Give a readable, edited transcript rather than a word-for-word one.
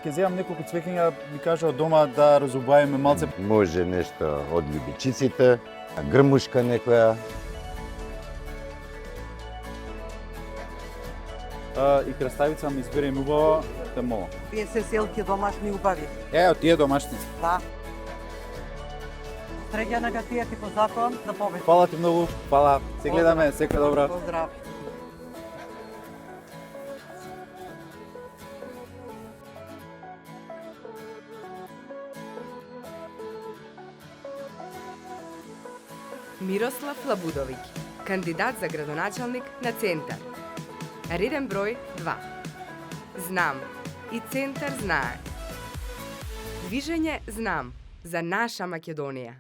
ќе земам неколку цвеќиња, ми кажа од дома да разубаеме малце. Може нешто од љубичиците, грмушка некоја. И краставица ми изберем убаво, те молам. Вие се селки домашни убави. Од тие домашни. Да. Среќа на гатијата по закон да победи. Фала ти многу, фала. Се гледаме, секој добро. Поздрав. Мирослав Лабудовиќ, кандидат за градоначалник на Центар. Реден број 2. Знам и Центар знае. Движење Знам за наша Македонија.